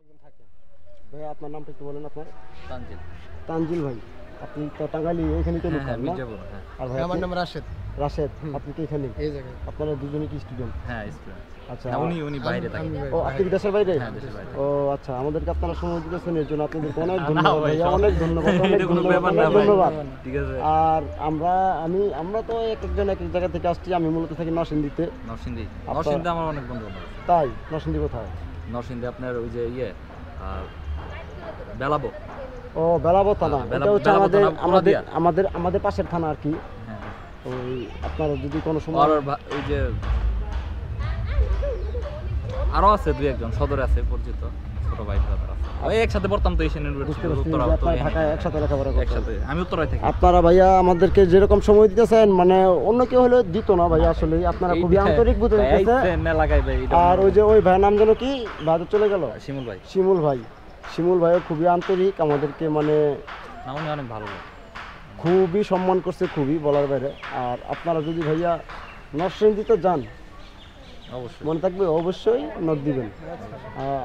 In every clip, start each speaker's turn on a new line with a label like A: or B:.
A: ভাই আপনার নামটা একটু বলেন। আপনার
B: তানজিল।
A: তানজিল ভাই, আপনি তো টাঙ্গাইলি এখানেই তো লোকাল না? আর ভাই
C: আমার নাম রাশেদ।
A: রাশেদ, আপনি কি এখানে?
C: এই জায়গায়
A: আপনারা দুজনে কি স্টুডেন্ট?
B: হ্যাঁ স্টুডেন্ট।
A: আচ্ছা,
B: উনি বাইরে থাকেন।
A: ও আপনি কি দেশের বাইরে?
B: হ্যাঁ দেশের বাইরে।
A: ও আচ্ছা, আমাদেরকে আপনারা সময় দিতেছেন এর জন্য আপনাদেরকে অনেক ধন্যবাদ ভাইয়া, অনেক ধন্যবাদ, অনেক
B: এটা কোনো ব্যাপার না ভাই।
A: ধন্যবাদ।
B: ঠিক আছে।
A: আর আমরা তো এক একজন এক এক জায়গা থেকে আসছি। আমি মূলত থাকি নরসিংদীতে।
B: নরসিংদী। নরসিংদী আমার অনেক বন্ধু আছে।
A: তাই? নরসিংদী কোথায়?
B: নরসিংদী আপনার ওই যে বেলাবো।
A: ও বেলাবো থানা, এটা হচ্ছে আমাদের পাশের থানা আর কি।
B: হ্যাঁ
A: ওই আপনারা যদি কোনো সময়
B: আর ওই যে আরো আছে দুই একজন সদরে আছে পরিচিত ছোট ভাই ব্রাদার আছে। ওই একসাথে পড়তাম তো এশিয়ান ইউনিভার্সিটি উত্তরা।
A: আপনারা ঢাকায় একসাথে লেখাপড়া করতেন?
B: একসাথে, আমি উত্তরায় থাকি।
A: আপনারা ভাইয়া আমাদেরকে যেরকম সময় দিতেছেন, মানে অন্য কেউ হলে দিত না ভাইয়া। আসলে আপনারা খুবই আন্তরিক বুঝে দিতেছেন। আর ওই যে ওই ভাইয়ের নাম যেন কি, ভাইয়া চলে গেল?
B: শিমুল ভাই।
A: শিমুল ভাইও খুবই আন্তরিক আমাদেরকে, মানে
B: উনি অনেক ভালো লোক,
A: খুবই সম্মান করছে, খুবই বলার বাইরে। আর আপনারা যদি ভাইয়া নরসিংদীতে যান,
B: অবশ্যই
A: মনে থাকবে অবশ্যই নক দিবেন।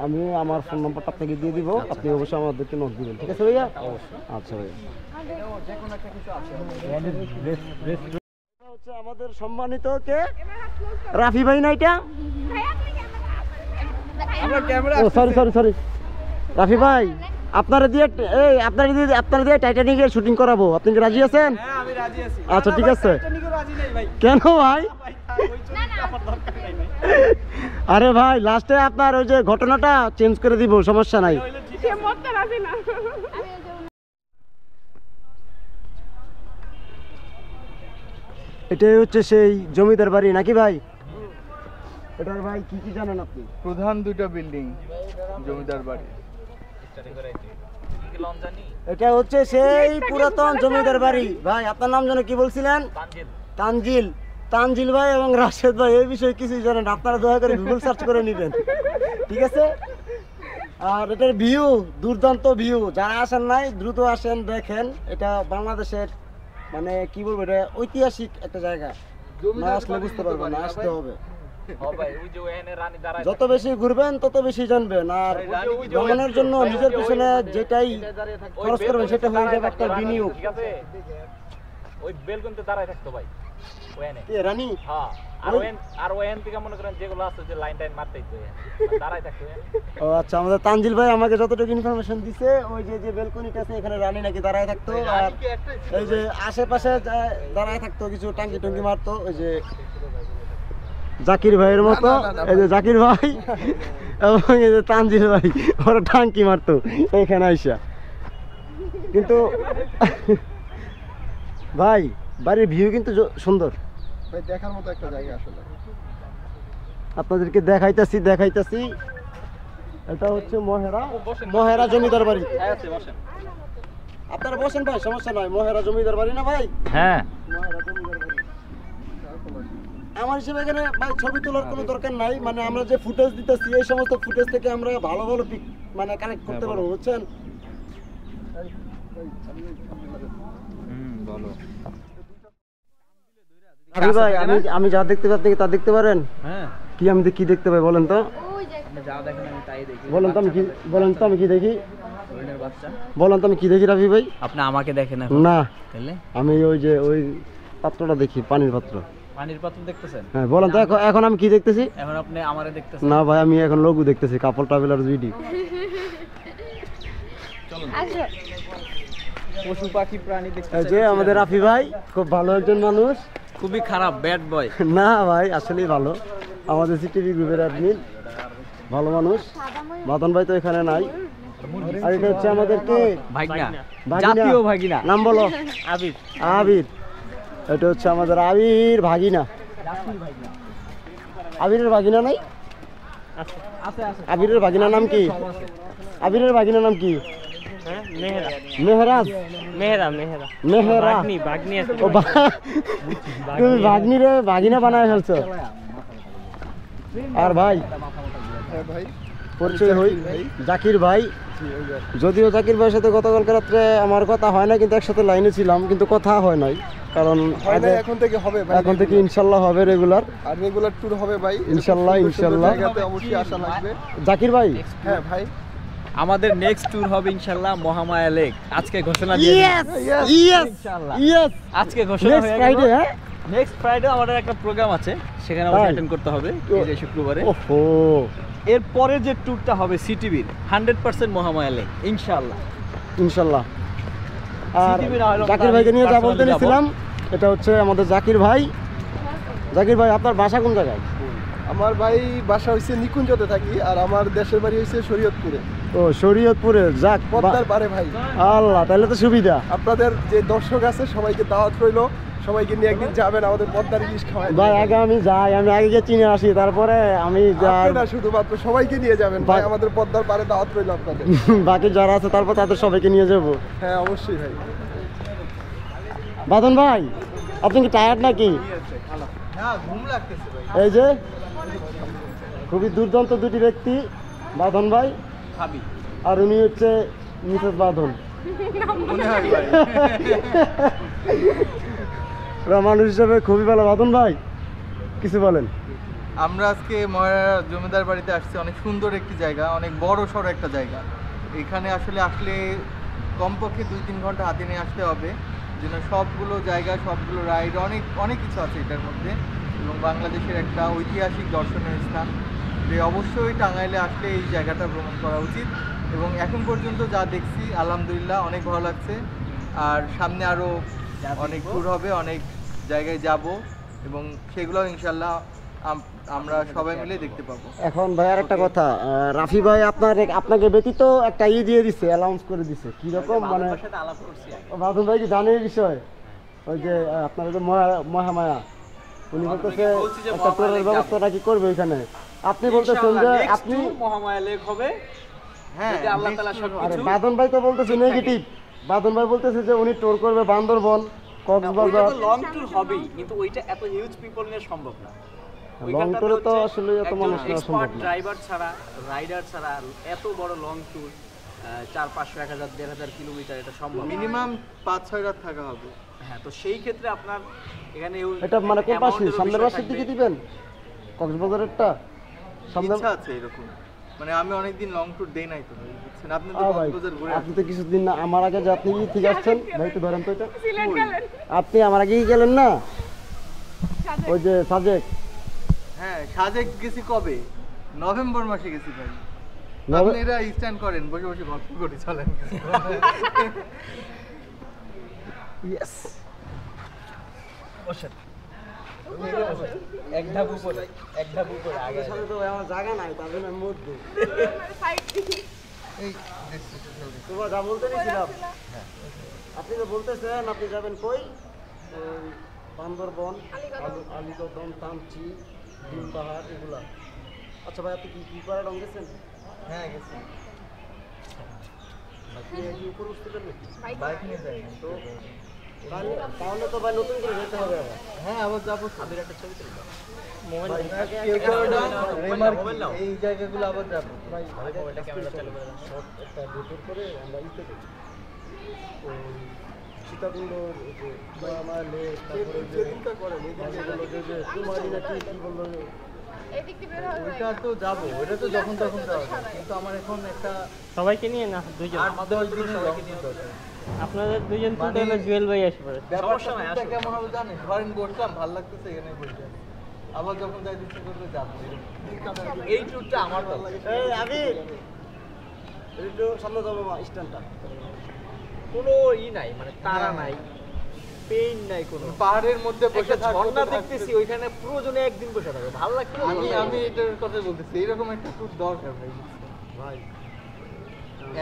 A: আমি আমার ফোন নাম্বারটা আপনাকে দিয়ে দিব, আপনি অবশ্যই আমাদেরকে নক দিবেন। ঠিক আছে ভাইয়া? আচ্ছা ভাইয়া। হচ্ছে আমাদের সম্মানিত কে, রাফি ভাই না এটা? সরি রাফি ভাই, আপনারা দিয়ে টাইটানিকের শুটিং করাবো। আপনি কি রাজি আছেন?
C: আমি রাজি আছি।
A: আচ্ছা ঠিক আছে।
C: রাজি নেই ভাই।
A: কেন ভাই? আরে ভাই লাস্টে আপনার ওই যে ঘটনাটা চেঞ্জ করে দিব, সমস্যা নাই। এটাই হচ্ছে সেই জমিদার বাড়ি নাকি ভাই? এটার ভাই কি কি জানেন আপনি?
C: প্রধান দুটো বিল্ডিং জমিদার বাড়ি।
A: এটা হচ্ছে সেই পুরাতন জমিদার বাড়ি। ভাই আপনার নাম যেন কি বলছিলেন? তানজিল ভাই এবং রাশেদ ভাই এই বিষয়ে কিছুই জানেন। আপনারা দয়া করে গুগল সার্চ করে নেবেন, ঠিক আছে? আর এটার ভিউ দুর্দান্ত ভিউ। যারা আসেন নাই দ্রুত আসেন, দেখেন। এটা বাংলাদেশের মানে কি বলবো, এটা ঐতিহাসিক একটা জায়গা। না আসলে বুঝতে পারবেন না, আসতে হবে। যত বেশি ঘুরবেন তত বেশি জানবেন। আর ভ্রমণের জন্য নিজের পিছনে যেটাই খরচ করবেন সেটা হয়ে যাবে একটা বিনিয়োগ।
B: ওই বেলকুনিতে দাঁড়ায় থাকতো ভাই ওখানে।
A: কে রানী?
B: হ্যাঁ, আর ওখান থেকে মনে করেন যেগুলো আছে যে লাইন টাইন মারতেই তো দাঁড়ায় থাকতো।
A: ও আচ্ছা, আমাদের তানজিল ভাই আমাকে যতটুকু ইনফরমেশন দিছে, ওই যে বেলকনিটা আছে এখানে রানী নাকি দাঁড়ায় থাকতো। আর এই যে আশেপাশে দাঁড়ায় থাকতো, কিছু টাঙ্কি টঙ্কি মারতো। ওই যে জাকির ভাইয়ের মতো, এই যে জাকির ভাই এবং এই যে তানজিল ভাই, ওরা টাঙ্কি মারতো এখানে আইসা। কিন্তু ভাই বাড়ির ভিউ কিন্তু সুন্দর
C: ভাই, দেখার মতো একটা জায়গা আসলে।
A: আপনাদেরকে দেখাইতাছি। এটা হচ্ছে মহেরা জমিদার বাড়ি। আপনারা বসেন ভাই, সমস্যা নাই। মহেরা জমিদার বাড়ি না ভাই?
B: হ্যাঁ,
A: মহেরা জমিদার বাড়ি। আমার হিসেবে এখানে ভাই ছবি তোলার কোনো দরকার নাই। মানে আমরা যে ফুটেজ দিতেছি এই সমস্ত ফুটেজ থেকে আমরা ভালো ভালো পিক মানে কানেক্ট করতে পারবো, বুঝছেন? ভাই আমি যা দেখতে পাচ্ছি তা দেখতে পারেন?
B: হ্যাঁ।
A: কি আমি কি দেখতে পাই বলেন তো?
B: যা দেখেন আমি তাই দেখি।
A: বলেন তো আমি কি দেখি? বলেন তো আমি কি দেখি রাফি ভাই?
B: আপনি আমাকে দেখেন
A: না,
B: তাহলে
A: আমি ওই পাত্রটা দেখি, পানির পাত্র
B: দেখতেছেন?
A: হ্যাঁ বলেন তো এখন আমি কি দেখতেছি?
B: এখন আপনি আমারে দেখতেছেন?
A: না ভাই, আমি এখন লঘু দেখতেছি, কাপল ট্রাভেলার ভিডিও।
C: পশু পাখি প্রাণী দেখতে
A: এই যে আমাদের রাফি ভাই খুব ভালো একজন মানুষ।
B: খুবই খারাপ ব্যাড বয়
A: না ভাই, আসলেই ভালো। আমাদের সিটিভি গ্রুপের অ্যাডমিন, ভালো মানুষ। মাদন ভাই তো এখানে নাই। আর এটা হচ্ছে আমাদেরকে জাতীয় ভাগিনা, নাম বলো? আবির। এটা হচ্ছে আমাদের আবির ভাগিনা। আবিরের ভাগিনা নাই? আবিরের ভাগিনার নাম কি? মেহরাজ। তুমি ভাগ্নিরে ভাগিনা বানায় ফেলছো। আর ভাই পরিচয় হই, জাকির ভাই। যদিও জাকির ভাইয়ের সাথে গতকালকে রাত্রে আমার কথা হয় না, কিন্তু একসাথে লাইনে ছিলাম, কিন্তু কথা হয় নাই। কারণ
C: এখন থেকে হবে ভাই,
A: এখন থেকে ইনশাল্লাহ হবে রেগুলার।
C: আর রেগুলার ট্যুর হবে ভাই,
A: ইনশাল্লাহ।
C: জায়গাতে অবশ্যই আসা লাগবে।
A: জাকির ভাই,
C: হ্যাঁ ভাই,
D: আমাদের নেক্সট ট্যুর হবে ইনশাআল্লাহ মহামায়া লেক। আজকে ঘোষণা দিয়ে
A: ইয়েস
C: Yes.
A: ইয়েস
D: ইনশাআল্লাহ
A: ইয়েস
D: আজকে ঘোষণা
A: নেক্সট
D: হয়ে
A: ফ্রাইডে
D: গেল।
A: হ্যাঁ
D: নেক্সট ফ্রাইডে আমাদের একটা প্রোগ্রাম আছে, সেখানে আমাদের
A: তাই?
D: অ্যাটেন্ড করতে হবে এই যে শুক্রবারে।
A: ওহো
D: এর পরে যে ট্যুরটা হবে সিটিভির 100% মহামায়া লেক ইনশাআল্লাহ।
A: ইনশাল্লাহ। আর
D: CTV না হলেও
A: জাকির
D: আমি
A: ভাইকে নিয়ে যা
D: personally
A: বলতে
D: যাবো।
A: নিয়েছিলাম, এটা হচ্ছে আমাদের জাকির ভাই। জাকির ভাই আপনার বাসা কোন জায়গায়?
C: আমার ভাই বাসা হইছে নিকুঞ্জতে থাকি, আর আমার দেশের বাড়ি হইছে শরীয়তপুরে,
A: ও শরীয়তপুরে। যাক
C: পদ্মার পারে ভাই।
A: আল্লাহ, তাহলে তো সুবিধা।
C: আপনাদের যে দর্শক আছে সবাইকে দাওয়াত রইলো, সবাইকে নিয়ে একদিন যাবেন আমাদের পদ্মার ইলিশ খাওয়াই।
A: ভাই আগে আমি যাই, আমি আগে গিয়ে চিনে আসি, তারপরে আমি যাই।
C: আপনি না, শুধুমাত্র সবাইকে নিয়ে যাবেন ভাই,
A: ভাই-
C: আমাদের পদ্মার পারে দাওয়াত রইলো আপনাদের।
A: বাকি যারা আছে তারপর তাদের সবাইকে নিয়ে যাব।
C: হ্যাঁ অবশ্যই ভাই।
A: বাদন ভাই, আপনি কি টায়ার্ড নাকি?
C: হ্যাঁ ঘুম লাগতেছে ভাই।
A: এই যে খুবই দুর্দান্ত দুটি ব্যক্তি, বাঁধন ভাই
D: খাবি
A: আর উনি হচ্ছে মিসেস বাঁধন।
C: মনে হয় ভাই।
A: ওরা মানুষ হিসেবে খুবই ভালো। বাঁধন ভাই কিছু বলেন।
E: আমরা আজকে ময়রা জমিদার বাড়িতে আসছি। অনেক সুন্দর একটি জায়গা, অনেক বড় সড়ো একটা জায়গা। এখানে আসলে কমপক্ষে 2-3 ঘন্টা হাতে নিয়ে আসতে হবে, যেন সবগুলো জায়গা, সবগুলো রাইড, অনেক অনেক কিছু আছে এটার মধ্যে। এবং বাংলাদেশের একটা ঐতিহাসিক দর্শনীয় স্থান, যে অবশ্যই টাঙ্গাইলে আসলে এই জায়গাটা ভ্রমণ করা উচিত। এবং এখন পর্যন্ত যা দেখছি আলহামদুলিল্লাহ অনেক ভালো লাগছে। আর সামনে আরও অনেক ট্যুর হবে, অনেক জায়গায় যাব, এবং সেগুলো ইনশাল্লাহ আমরা সবাই মিলে দেখতে পাবো।
A: এখন ভাই আর একটা কথা, রাফি ভাই আপনাকে ব্যতীত একটা দিয়ে দিছে, অ্যালাউন্স করে দিছে। কিরকম মানে
D: সাথে আলাপ করছি আগে।
A: বাঁধন ভাই কি জানে এই বিষয়? ওই যে আপনার যে মহামায়া, উনি বলতেছে
D: বলছি যে
A: একটা
D: মহামায়া
A: টোলের
D: লেক
A: ব্যবস্থাটা কি করবে ওইখানে। আপনি বলতেছেন যে
D: ইনশাআল্লাহ
A: আপনি,
D: next tour মহামায়া লেক হবে।
E: হ্যাঁ,
D: যদি আল্লাহ তাআলা
E: next tour
A: আরে
D: সবকিছু
A: বাঁধন ভাই তো বলতেছে নেগেটিভ। বাঁধন ভাই বলতেছে যে উনি টোর করবে বান্দরবন,
D: ওইটা
A: কক্সবাজার।
D: তো লং ট্যুর হবেই, কিন্তু ওইটা এত হিউজ পিপল নিয়ে সম্ভব না।
A: লং ট্যুরে তো আসলে এত মানুষ নেওয়া সম্ভব না।
D: ড্রাইভার ছাড়া, রাইডার ছাড়া এত বড় লং ট্যুর 400-500 1000 কিলোমিটার এটা সম্ভব না।
E: মিনিমাম 5-6 রাত থাকা হবে।
D: হ্যাঁ, তো সেই ক্ষেত্রে আপনার এখানে
A: এটা মানে কোন পাশে?
D: amount-এরও
A: সামনের
D: বিষয়
A: পাশের দিকে
D: থাকবে।
A: দিবেন কক্সবাজারেরটা? সামনে
E: ইচ্ছা আছে এরকম, মানে আমি অনেকদিন লং ট্যুর দেই নাই তো ভাই, বুঝছেন? আপনি তো
A: ভাই
E: কক্সবাজার ঘুরে
A: আপনি তো কিছুদিন না আমার আগে যে আপনি ঠিক আসছেন ভাই, একটু ধরেন তো এটা। আপনি আমার আগেই গেলেন না ওই যে সাজেক?
E: হ্যাঁ, সাজেক গেছি কবে? নভেম্বর মাসে গেছি ভাই।
A: নভে-
E: আপনি এরা স্ট্যান্ড করেন, বসে বসে গল্প করি, চলেন।
A: ইয়েস।
D: এক ধাপ উপরে আগে
A: সাথে তো আমার জায়গা নাই, তার জন্য আমি মধ্যে
E: এই দেখছি তো জলদি।
A: তোমার যা বলতে নিয়েছিলাম, আপনি তো বলতেছেন আপনি যাবেন কই? ওই বান্দরবন, আলীকদম, তামচি, ডিম পাহাড়, এগুলা। আচ্ছা ভাই, আপনি কি পাহাড় রং গেছেন?
E: হ্যাঁ গেছি,
A: আপনি কি উপরে উঠতে পারবেন?
E: বাইক নিয়ে যাই তো।
A: তাহলে তো ভাই নতুন করে যেতে হবে আবার।
E: হ্যাঁ, আবার যাবো।
D: আমাদের একটা ছবি তুলব।
A: ভাই,
E: কেউ করে না, রেমার্ক, এই জায়গাগুলো আবার যাবো।
A: ভাই,
D: মোবাইলটা ক্যামেরা চালু করে দাও।
A: শর্ট একটা ডেটোর করে আমরা ইতে করি। ওই সীতাকুণ্ড, ওই যে মহামায়া লেক, তারপরে ওই যে
E: যেদিনটা করেন, এই দিনটা
A: বললো যে কুমারী নাকি কি বললো,
F: এদিক দিয়ে বের হবে
E: ওইটা তো যাবো, ওইটা তো যখন তখন যাওয়া যায়। কিন্তু আমার এখন একটা
G: সবাইকে নিয়ে না দুইজন
E: 8-10 দিনের লং ট্যুর দরকার।
G: আপনাদের দুইজন তো
E: মানে-
G: তাহলে জুয়েল ভাই আসে পড়ে।
E: ব্যাপারটা কোনটা কেমন হবে জানেন? ধরেন বসলাম, ভালো লাগতেছে, এখানে বসে আছি। আবার যখন যাই ইচ্ছে করবে যাবো।
D: এই ট্যুরটা আমার ভালো লাগে।
A: এই আমি একটু সামনে যাবো স্ট্যান্ডটা।
D: কোনো নাই, মানে তারা নাই, পেইন নাই কোনো।
E: পাহাড়ের মধ্যে বসে
D: একটা
E: থাকবো,
D: ঝর্ণা
E: তো
D: দেখতেছি, ওইখানে প্রয়োজনে একদিন বসে থাকবে, ভালো লাগছে না?
E: আমি এটার কথা বলতেছি, এইরকম একটা ট্যুর দরকার ভাই, বুঝছেন?
A: ভাই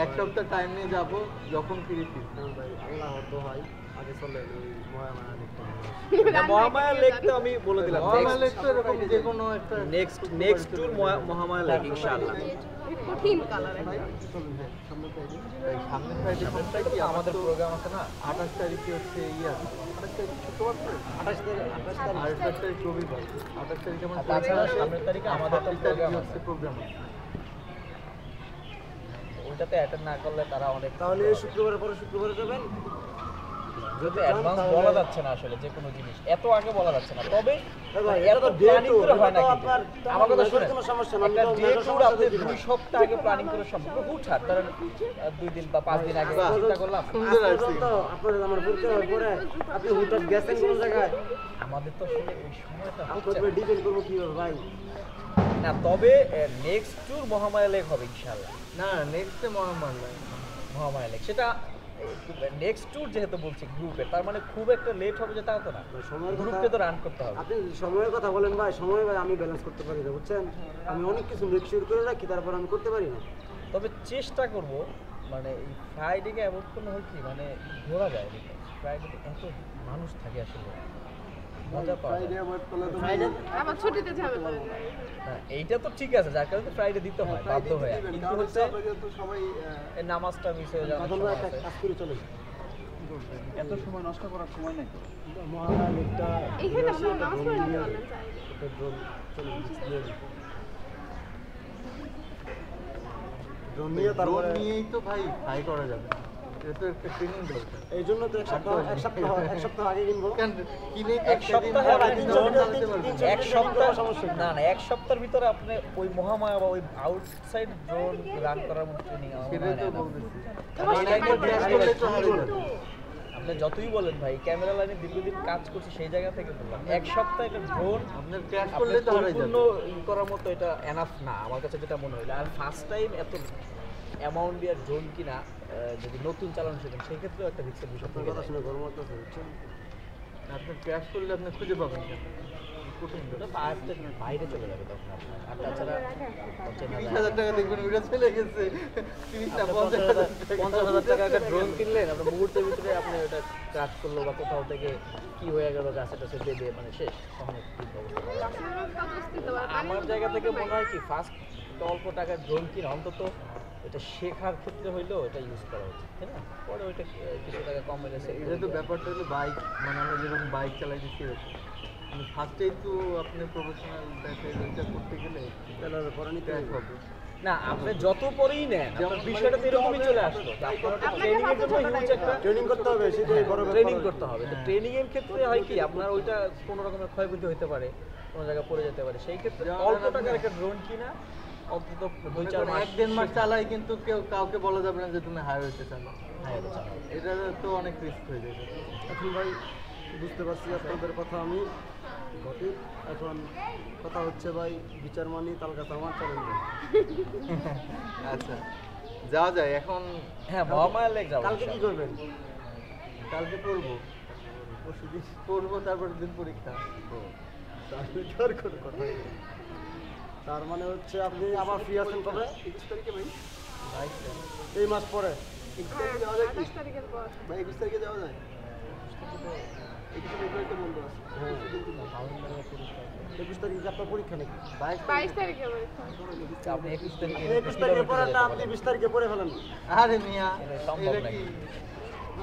E: এক সপ্তাহ টাইম নিয়ে যাবো, যখন ফিরে
A: ভাই আল্লাহ দোহাই, আগে চলে ওই মহামায়া লেকটা।
D: মহামায়া লেক তো আমি বলে দিলাম।
E: নর্মাল একটু এরকম যে কোনো একটা
D: নেক্সট ট্যুর মহামায়া লেক ইনশাআল্লাহ।
F: কঠিন কালার
E: সামনের সাইডে কি আমাদের প্রোগ্রাম আছে না? 28 তারিখে হচ্ছে ইয়ে আছে। 28 তারিখ শুক্রবার তো? 28 তারিখ রবিবার। 28 তারিখে আমার
D: তাছাড়া সামনের তারিখে আমাদের তো
E: 28 তারিখে
D: program
E: হচ্ছে প্রোগ্রাম আছে।
D: ওইটাতে অ্যাটেন্ড না করলে তারা অনেক
A: তাহলে এই শুক্রবারের পরে শুক্রবারে যাবেন?
D: যদি অ্যাডভান্স বলা যাচ্ছে না আসলে যে কোনো জিনিস এত আগে বলা যাচ্ছে না, তবে
A: ভাই,
D: এত
A: এটা তো
D: প্ল্যানিং
A: day
D: করে
A: tour,
D: হয় না
A: এটা তো
D: কিন্তু।
A: আপনার
D: আমার কথা
A: মেজর
D: শুনেন,
A: কোনো সমস্যা না, আমি
D: একটা
A: তো
D: ডে
A: মেজর
D: ট্যুর
A: সমস্যা
D: আপনি
A: দেখি না।
D: 2 সপ্তাহ আগে প্ল্যানিং করে সম্ভব হুটহাট ধরেন 2 দিন বা 5 দিন আগে চিন্তা করলাম।
E: সুন্দর
A: আজ
E: আসছে
A: পর্যন্ত আপনার আমার পরিচয় হওয়ার পরে আপনি হুটহাট গেছেন কোনো জায়গায়,
D: আমাদের তো আসলে ওই সময়টা হচ্ছে
A: আপনার ডিপেন্ড করবো কিভাবে ভাই?
D: না, তবে নেক্সট ট্যুর মহামায়া লেক হবে ইনশাআল্লাহ।
E: না নেক্সটে মহামার লাগে
D: মহামায়া লেক সেটা নেক্সট ট্যুর যেহেতু বলছি গ্রুপে, তার মানে খুব একটা লেট হবে যে তাও তো না,
A: সময়ের
D: গ্রুপকে তো রান করতে হবে।
A: আপনি সময়ের কথা বলেন ভাই, সময় ভাই আমি ব্যালেন্স করতে পারি না, বুঝছেন? আমি অনেক কিছু মেক শিওর করে রাখি, তারপর আমি করতে পারি না।
D: তবে চেষ্টা করব মানে এই ফ্রাইডেকে অ্যাভয়েড করলে হয় কি মানে ঘোরা যায় ফ্রাইডেতে এত মানুষ থাকে আসলে মজা পাওয়া
C: ফ্রাইডে
D: যায়।
C: অ্যাভয়েড করলে তো
A: ফ্রাইডে
F: আমার ছুটিতে ঝামেলা নেই।
D: হ্যাঁ, এইটা তো ঠিক আছে, যার কারণে ফ্রাইডে দিতে হয় বাধ্য হয়ে, কিন্তু হচ্ছে
C: তো সবাই
D: এই নামাজটা মিস হয়ে যাওয়ার
A: এখন ভাই একটা কাজ করে চলে
C: এত সময় নষ্ট করার সময় নেই।
A: মহালয়া লেকটা
F: এইখানে আপনারা নামাজ পড়ে নিতে পারবেন চাইলে।
A: ড্রোন নিয়ে তারপরে
E: ড্রোন নিয়েই তো ভাই ফ্লাই করা যাবে না। এটা তো একটা ট্রেনিং দরকার।
A: এই জন্য তো এক সপ্তাহ আগে কিনবো।
E: কেন কিনে তো
D: এক সপ্তাহে
E: একদিন
D: আপনি
E: ড্রোন
A: তিনশো
E: চালাতে পারবেন।
A: তিনশো
D: এক সপ্তাহ না না, এক সপ্তাহের ভিতরে আপনি ওই মহামায়া বা ওই আউটসাইড ড্রোন রান করার মতো ট্রেনিং
E: সেটাই তো বলতেছি।
F: তোমার
E: মানে
F: সাথে
E: একবার
F: বাইরে
E: crash
F: যাবে।
E: করলে তো হারিয়ে যাবে।
D: আপনি যতই বলেন ভাই, ক্যামেরা লাইনে দীর্ঘদিন কাজ করছি সেই জায়গা থেকে বললাম এক সপ্তাহ একটা ড্রোন
E: আপনার ক্র্যাশ করলে তো হারিয়ে
D: পরিপূর্ণ
E: যাবে।
D: ই করার মতো এটা এনাফ না আমার কাছে যেটা মনে হলো। আর ফার্স্ট টাইম এত অ্যামাউন্ট দিয়ে ড্রোন কিনা যদি নতুন চালানো শেখেন সেই ক্ষেত্রেও একটা রিস্কের বিষয়
A: আপনার
D: থেকে
A: কথা
D: যায়।
A: শুনে গরম লাগতেছে, বুঝছেন?
E: আপনার ক্র্যাশ করলে আপনি খুঁজে পাবেন কেন? কঠিন
D: ওটা বাইরে চলে যাবে তখন আপনার। আর তাছাড়া অচেনা
E: 30,000 টাকা দেখবেন ওইটা চলে গেছে 30টা
D: আপনি
E: 50,000
D: 50,000 টাকা একটা ড্রোন কিনলেন, আপনার মুহূর্তের ভিতরে আপনি ওটা ক্রাশ করলো বা কোথাও থেকে কি হয়ে গেল গাছে টাছে দিয়ে মানে শেষ, তখন একটু অবস্থা খারাপ।
F: আপনারা কত স্থিত হবে?
D: আমার জায়গা থেকে মনে হয় কি ফার্স্ট অল্প টাকার ড্রোন কিনা অন্তত এটা শেখার ক্ষেত্রে হইলেও এটা ইউজ করা উচিত, তাই না? পরে ওইটা কিছু টাকা কম হয়েছে
E: এটা তো ব্যাপারটা হলো বাইক, মানে আমরা যেরকম বাইক চালাইতেছি এরকম। মানে ফার্স্টেই তো আপনি প্রফেশনাল এটা করতে গেলে
A: তাহলে পরে নিতে
E: ক্র্যাশ
A: হবে।
E: হবে।
D: না, আপনি যত পরেই নেন আপনার বিষয়টা তো এরকমই চলে আসলো। আপনার ট্রেনিং এর জন্য হিউজ একটা
A: ট্রেনিং করতে হবে, সেটাই বড় ব্যাপার।
D: ট্রেনিং করতে হবে। তো ট্রেনিং এর ক্ষেত্রে হয় কি আপনার ওইটা কোনো রকমের ক্ষয়ক্ষতি হতে পারে, কোনো জায়গায় পড়ে যেতে পারে, সেই ক্ষেত্রে
E: যেমন
D: অল্প
E: আপনি-
D: টাকার একটা ড্রোন কিনা অন্তত 2-4 মাস
E: 1-1.5 মাস চালাই কিন্তু কেউ কাউকে বলা যাবে না যে তুমি হাইওয়েতে চালাও।
D: হাইওয়েতে চালাও।
E: এটা তো অনেক রিস্ক হয়ে যাবে।
A: এখন ভাই বুঝতে পারছি আপনাদের কথা আমি ঘটিক। এখন কথা হচ্ছে ভাই বিচার মানি তাল কাছে আমার চলেন ভাই।
E: আচ্ছা যাওয়া যায় এখন।
D: হ্যাঁ, মহামায়া লেক যাবো
A: কালকে কি করবেন?
E: কালকে পড়বো,
A: পরশুদিন
E: পড়বো তারপর দিন পরীক্ষা।
A: তাহলে কি আর কোনো কথা নেই। তার মানে হচ্ছে আপনি আবার ফ্রি আছেন কবে?
C: 21 তারিখে ভাই।
A: এই মাস পরে।
C: 21 তারিখে যাওয়া যায় কি?
F: 28 তারিখের পর।
C: ভাই 21 তারিখে যাওয়া যায়? 21 ফেব্রুয়ারিতে বন্ধ আছে।
A: হ্যাঁ 21 তারিখে আপনার পরীক্ষা নাকি?
F: 22 তারিখে আমার ইচ্ছা।
D: আপনি 21 তারিখে
A: 21 তারিখে পড়াটা আপনি 20 তারিখে পড়ে ফেলেন।
E: আরে মিয়া
D: এটা সম্ভব
E: এটা কি
D: নাকি?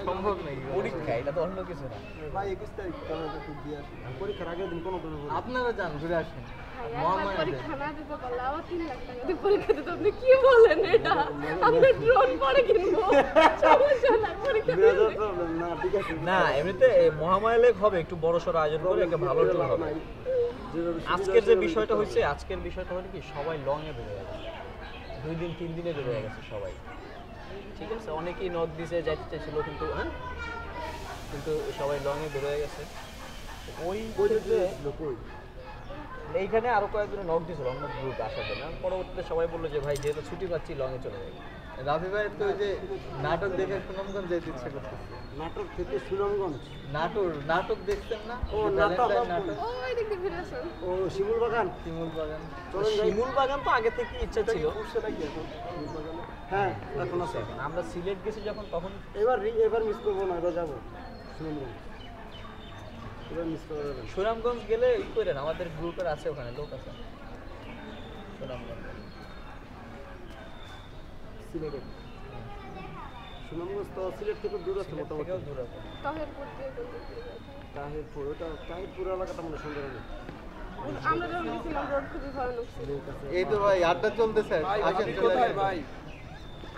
E: সম্ভব নাকি?
D: পরীক্ষা, এটা তো অন্য কিছু না।
C: ভাই 21 তারিখ ক্যামেরাটা খুব দিয়ে আসি।
A: পরীক্ষার আগের দিন কোনো কোনো
E: আপনারা যান ঘুরে আসেন
F: ভাই, একবার
E: মহামায়া
F: পরীক্ষা না দিতে পারলে আবার 3 লাখ টাকা দিয়ে পরীক্ষা দিতে, আপনি কি বলেন এটা? আমরা ড্রোন পরে কিনবো, সমস্যা নাই, পরীক্ষা দিয়ে দিন।
A: প্রবলেম না, ঠিক আছে।
D: না, এমনিতে মহামায়া লেক হবে একটু বড় সড়ো আয়োজন করে একটা ভালো ট্যুর হবে। আজকের যে বিষয়টা হচ্ছে, আজকের বিষয়টা হলো কি সবাই লং এ বের হয়ে গেছে, 2 দিন 3 দিনে বের হয়ে গেছে সবাই। ঠিক আছে, অনেকেই নক দিছে যাইতে চাইছিল কিন্তু কিন্তু সবাই লং এ বের হয়ে গেছে। ওই ক্ষেত্রে এইখানে আরো কয়েকজন নক দিছিল অন্য গ্রুপ আসার জন্য। পরবর্তীতে সবাই বললো যে ভাই যেহেতু ছুটি পাচ্ছি লং এ চলে যাই।
E: রাফি ভাই তো ওই যে নাটক দেখে সুনামগঞ্জ যেতে ইচ্ছে করতেছে।
A: নাটক থেকে সুনামগঞ্জ।
E: নাটক দেখছেন না?
A: ও,
E: যে
A: নাটক।
E: ভ্যালেন্টাইন নাটক
F: ওই দিক দিয়ে ফিরে আসুন।
A: ও শিমুল বাগান।
E: শিমুল বাগান।
A: চলেন যাই।
D: শিমুল বাগান তো আগে থেকে ইচ্ছা ছিল।
C: সেটা কি এখন? শিমুল বাগানে?
A: হ্যাঁ এখন আছে।
D: আমরা সিলেট গেছি যখন তখন
A: এবার মিস করবো না, এবার যাবো সুনামগঞ্জ। এবার মিস করা যাবে না।
D: সুনামগঞ্জ গেলে ই করেন, আমাদের গ্রুপের আছে ওখানে লোক আছে সুনামগঞ্জ।
A: সিলেটে। সুনামগঞ্জ তো সিলেট থেকে দূর আছে মোটামুটি।
D: থেকেও দূর আছে।
F: তহেরপুর দিয়ে কোন দিক দিয়ে যাচ্ছে?
A: তাহিরপুর, ওটা তাহিরপুর এলাকাটা মনে সুন্দর হবে।
F: আমরা যখন গেছিলাম রোড খুবই ভয়ানক ছিল।
E: এই তো ভাই আড্ডা চলতেছে। আসেন চলে
C: কোথায়
E: আসেন।
C: ভাই?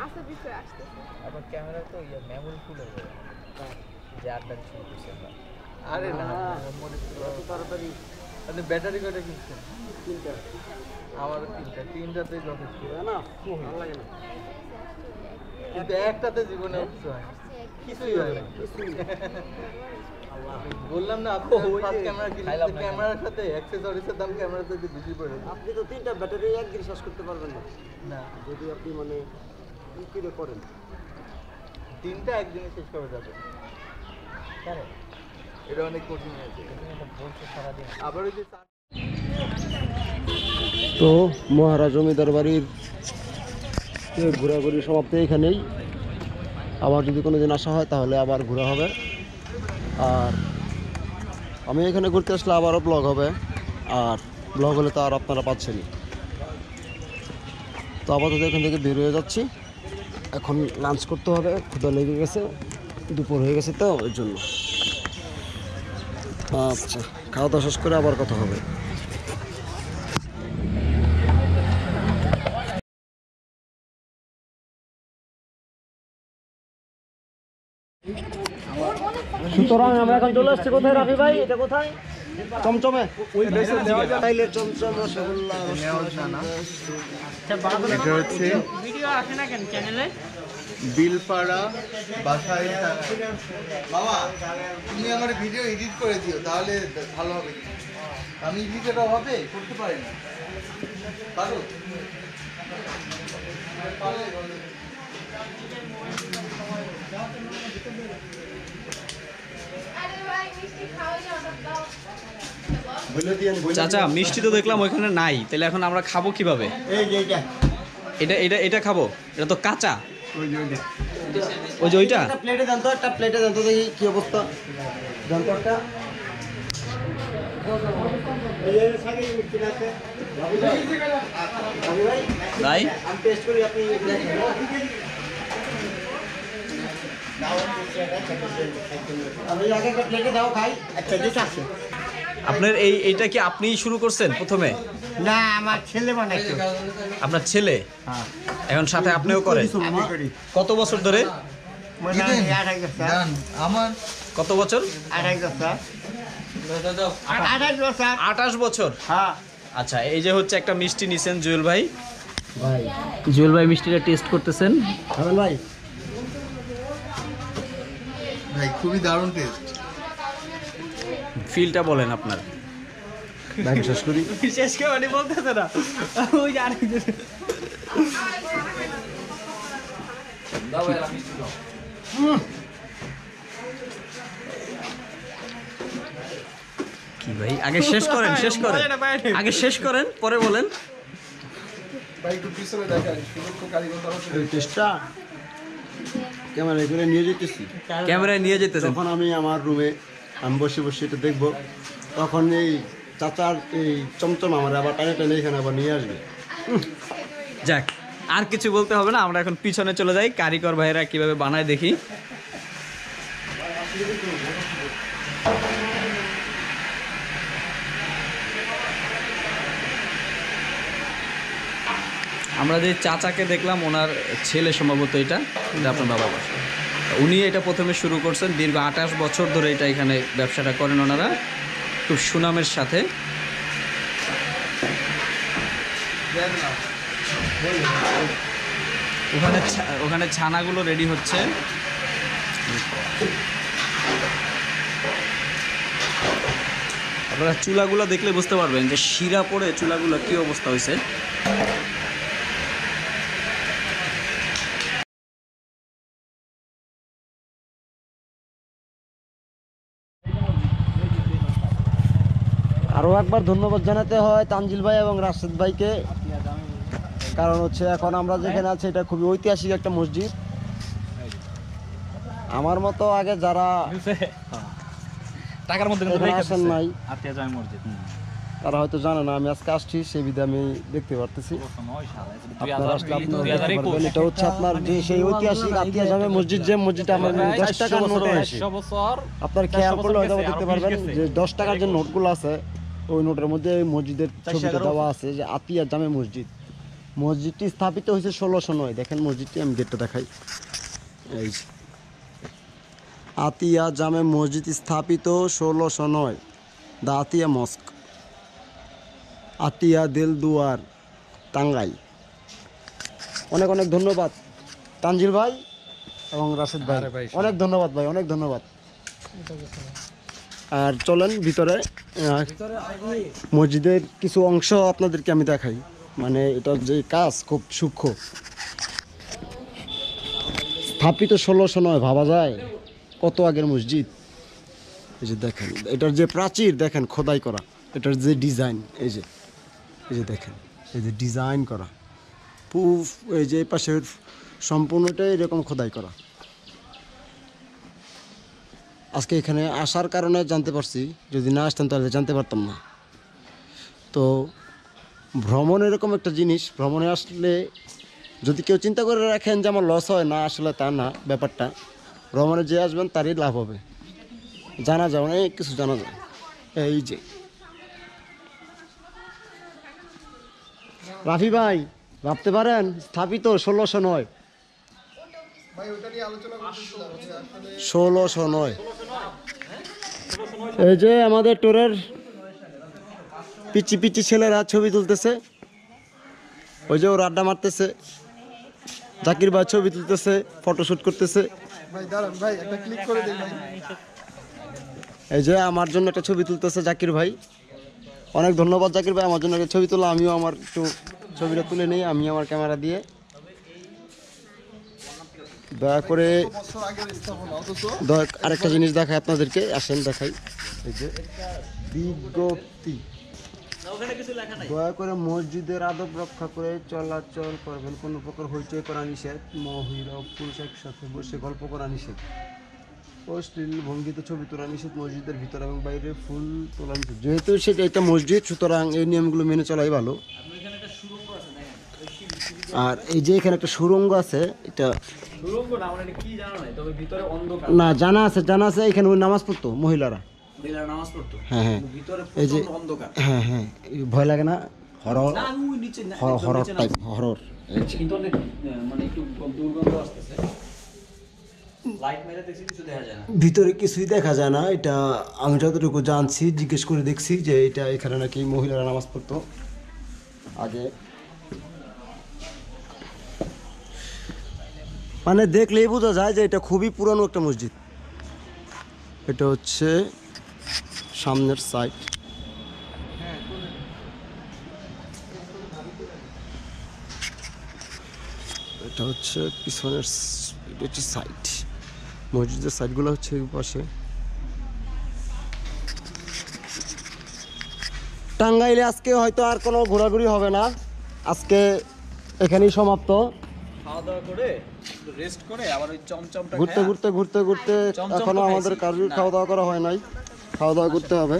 F: আস্তে পিছিয়ে আসতেছে।
D: আবার ক্যামেরা তো মেমোরি ফুল হয়ে যাবে। যে আড্ডা শুরু করছি আমরা।
E: আরে না
A: তাড়াতাড়ি
E: আপনি ব্যাটারি কয়টা কিনছেন?
A: 3টা
E: আমার 3টাতেই যথেষ্ট,
A: না ভালো লাগে না
E: কিন্তু একটাতে জীবনে কিছু হয় না। কিছুই হয় না। বললাম না আপনি ফার্স্ট ক্যামেরা কিনলেন, ক্যামেরার সাথে অ্যাকসেসরিজের দাম ক্যামেরাতে বেশি পড়ে যায়।
A: আপনি তো 3টা ব্যাটারি একদিন শেষ করতে পারবেন না
E: না
A: যদি আপনি মানে কি করে করেন।
E: 3টা একদিনে শেষ করা যাবে,
D: কেন
E: এটা অনেক কঠিন হয়েছে।
D: তুমি তো বলছো সারাদিন।
E: আবার ওই যে
A: তো মহারাজ জমিদার বাড়ির ঘোরাঘুরি সমাপ্তি এখানেই। আবার যদি কোনো দিন আসা হয় তাহলে আবার ঘোরা হবে। আর আমি এখানে ঘুরতে আসলে আবারও ব্লগ হবে, আর ব্লগ হলে তো আর আপনারা পাচ্ছেনই। তো আপাতত এখান থেকে বের হয়ে যাচ্ছি, এখন লাঞ্চ করতে হবে, ক্ষুধা লেগে গেছে, দুপুর হয়ে গেছে তো ওই জন্য। আচ্ছা, খাওয়া দাওয়া শেষ করে আবার কথা হবে। সুতরাং আমরা এখন চলে আসছি কোথায় রাফি ভাই? এটা কোথায়? চমচমে চাইলের চমচম রসগোল্লা
E: এটা হচ্ছে
G: ভিডিও আসে না কেন চ্যানেলে?
E: বিলপাড়া বাসায়। মামা তুমি আমার ভিডিও এডিট করে দিও, তাহলে ভালো হবে। আমি এডিটের অভাবে করতে পারি না। পারো?
D: চাচা মিষ্টি তো দেখলাম ওইখানে নাই, তাহলে এখন আমরা খাবো কিভাবে?
A: এই যে এইটা
D: এটা এটা এটা খাবো? এটা তো কাঁচা। ওই যে ওইটা
A: একটা প্লেটে দেন তো, একটা প্লেটে দেন তো, দেখি কি অবস্থা। দেন তো একটা। এই যে সাথে মিষ্টি আছে রাফি ভাই,
D: ভাই
A: আমি টেস্ট করি, আপনি দেখেন। আমি আগে একটা প্লেটে দাও খাই। আচ্ছা ঠিক আছে।
D: আপনার এইটা কি আপনিই শুরু করছেন প্রথমে?
A: না, আমার ছেলে বানাইছে।
D: আপনার ছেলে? এখন সাথে আপনিও করেন? কত বছর ধরে?
E: আমার
D: কত বছর? 28 বছর।
A: হ্যাঁ
D: আচ্ছা, এই যে হচ্ছে একটা মিষ্টি নিছেন জুয়েল ভাই। জুয়েল ভাই মিষ্টিটা টেস্ট করতেছেন।
A: খাবেন ভাই?
E: ভাই খুবই দারুণ টেস্ট।
D: ফিলটা বলেন আপনার।
A: ভাই শেষ করি।
G: শেষ করে মানে বলতেছে না, ওই যে আরেকজন।
D: কি ভাই, আগে শেষ করেন, শেষ করেন, আগে শেষ করেন, পরে বলেন।
C: ভাই একটু পিছনে দেখেন, সুদক্ষ কারিগর দ্বারা
A: এই টেস্টটা ক্যামেরায় করে নিয়ে যেতেছি।
D: ক্যামেরায় নিয়ে যেতেছেন?
A: তখন আমি আমার রুমে আমি বসে বসে এটা দেখবো, তখন এই চাচার এই চমচম আমার আবার টানে টানে এখানে আবার নিয়ে আসবে।
D: যাক, আর কিছু বলতে হবে না, আমরা এখন পিছনে চলে যাই, কারিগর ভাইরা কিভাবে বানায় দেখি। আমরা যে চাচাকে দেখলাম, ওনার ছেলে সম্ভবত এটা আপনার বাবা, উনি এটা প্রথমে শুরু করছেন। দীর্ঘ 28 বছর ধরে এটা এখানে ব্যবসাটা করেন ওনারা, খুব সুনামের সাথে। ওখানে ছানাগুলো রেডি হচ্ছে। আপনারা চুলাগুলো দেখলে বুঝতে পারবেন যে শিরা পড়ে চুলাগুলো কি অবস্থা হয়েছে।
A: আরও একবার ধন্যবাদ জানাতে হয় তানজিল ভাই এবং রাশেদ ভাইকে, কারণ হচ্ছে এখন আমরা যেখানে আছি এটা খুবই ঐতিহাসিক একটা মসজিদ। আমার মতো আগে যারা
B: টাকার মধ্যে
A: এখানে আসেন নাই
B: আতিয়া জামে মসজিদ
A: তারা হয়তো জানে না, আমি আজকে আসছি সেই বিধে আমি দেখতে পারতেছি। আপনারা আসলে আপনারা দেখতে পারবেন। এটা হচ্ছে আপনার যে সেই ঐতিহাসিক আতিয়া জামে মসজিদ, যে মসজিদটা আমরা 10 টাকার নোটে আছে। আপনার খেয়াল করলে হয়তো দেখতে পারবেন যে 10 টাকার যে নোটগুলো আছে ওই নোটের মধ্যে মসজিদের ছবিটা দেওয়া আছে যে আতিয়া জামে মসজিদ। মসজিদটি স্থাপিত হয়েছে 1609। দেখেন মসজিদটি, আমি গেটটা দেখাই। এই আতিয়া জামে মসজিদ স্থাপিত 1609, দ্য আতিয়া মস্ক, আতিয়া দেলদুয়ার, টাঙ্গাইল। অনেক অনেক ধন্যবাদ তানজিল ভাই এবং রাশেদ ভাই, অনেক ধন্যবাদ ভাই, অনেক ধন্যবাদ। আর চলেন ভিতরে, মসজিদের কিছু অংশ আপনাদেরকে আমি দেখাই। মানে এটার যে কাজ খুব সূক্ষ্ম, স্থাপিত 1609, ভাবা যায় কত আগের মসজিদ। এই যে দেখেন এটার যে প্রাচীর দেখেন খোদাই করা, এটার যে ডিজাইন, এই যে দেখেন, এই যে ডিজাইন করা পুফ, এই যে পাশের সম্পূর্ণটাই এরকম খোদাই করা। আজকে এখানে আসার কারণে জানতে পারছি, যদি না আসতাম তাহলে জানতে পারতাম না। তো ভ্রমণ এরকম একটা জিনিস, ভ্রমণে আসলে যদি কেউ চিন্তা করে রাখেন যে আমার লস হয় না, আসলে তা না ব্যাপারটা। ভ্রমণে যে আসবেন তারই লাভ হবে, জানা যায়, অনেক কিছু জানা যায়। এই যে রাফি ভাই ভাবতে পারেন স্থাপিত 1609,
C: ভাই ওটা নিয়ে আলোচনা করতেছিলাম যে আসলে
A: 1609। এই যে আমাদের ট্যুরের পিচি পিচি ছেলেরা ছবি তুলতেছে, ওই যে ওর আড্ডা মারতেছে, জাকির ভাই ছবি তুলতেছে, ফটোশুট করতেছে।
C: ভাই দাঁড়ান ভাই, একটা ক্লিক করে দিন ভাই।
A: এই যে আমার জন্য একটা ছবি তুলতেছে জাকির ভাই, অনেক ধন্যবাদ জাকির ভাই আমার জন্য একটা ছবি তোলা। আমিও আমার একটু ছবিটা তুলে নিই আমি আমার ক্যামেরা দিয়ে। দয়া করে
C: বছর আগের স্থাপনা, অথচ
A: আরেকটা জিনিস দেখাই আপনাদেরকে, আসেন দেখাই। এই যে বিজ্ঞপ্তি, দয়া করে মসজিদের আদব রক্ষা করে চলাচল করবেন, কোনো প্রকার হইচই করা নিষেধ, মহিলা ও পুরুষ একসাথে বসে গল্প করা নিষেধ, অশ্লীল ভঙ্গিতে ছবি তোলা নিষেধ, মসজিদের ভিতর এবং বাইরে ফুল তোলা নিষেধ। যেহেতু সেটা একটা মসজিদ, সুতরাং এই নিয়মগুলো মেনে চলাই ভালো। আর এই যে এখানে একটা সুড়ঙ্গ আছে, এটা
D: সুরঙ্গ না, মানে কি জানা নাই, তবে ভিতরে অন্ধকার,
A: না জানা আছে, এখানে ওই নামাজ পড়তো মহিলারা।
D: মহিলারা নামাজ পড়তো,
A: হ্যাঁ হ্যাঁ,
D: ভিতরে
A: এই যে
D: প্রচন্ড অন্ধকার।
A: হ্যাঁ হ্যাঁ, এই ভয় লাগে না? হরর,
D: না ওই নিচে না,
A: হরর টাইপ, হরর।
D: কিন্তু অনেক মানে একটু দুর্গন্ধ আসতেছে, লাইট মেরে দেখছি কিছু দেখা যায় না।
A: ভিতরে কিছুই দেখা যায় না, এটা আমি যতটুকু জানছি, জিজ্ঞেস করে দেখছি যে এটা এখানে নাকি মহিলারা নামাজ পড়তো আগে। মানে দেখলেই বোঝা যায় যে এটা খুবই পুরানো একটা মসজিদ। এটা হচ্ছে সামনের সাইড, এটা হচ্ছে পিছনের, এটা হচ্ছে সাইড। মসজিদের সাইডগুলো হচ্ছে এই পাশে। টাঙ্গাইলে আজকে হয়তো আর কোনো ঘোরাঘুরি হবে না, আজকে এখানেই সমাপ্ত।
D: খাওয়া দাওয়া করে রেস্ট করে আবার ওই চমচমটা
A: ঘুরতে ঘুরতে ঘুরতে ঘুরতে এখনো আমাদের কারোর খাওয়া দাওয়া করা হয় নাই, খাওয়া দাওয়া করতে হবে।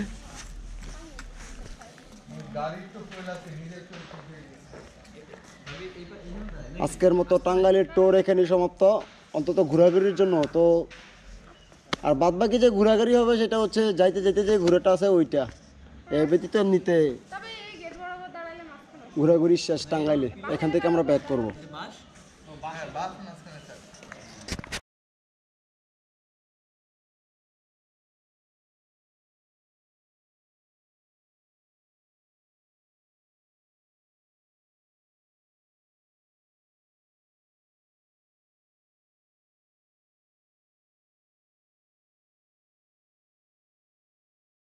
A: আজকের মতো টাঙ্গাইলের ট্যুর এখানেই সমাপ্ত, অন্তত ঘোরাঘুরির জন্য। তো আর বাদ বাকি যে ঘোরাঘুরি হবে সেটা হচ্ছে যাইতে যেতে যে ঘুরেটা আছে ওইটা, এ ব্যতীত এমনিতে
F: তবে এই গেট বরাবর দাঁড়াইলে মাঝখানে
A: ঘোরাঘুরি শেষ টাঙ্গাইলে। এখান থেকে আমরা ব্যাক করবো।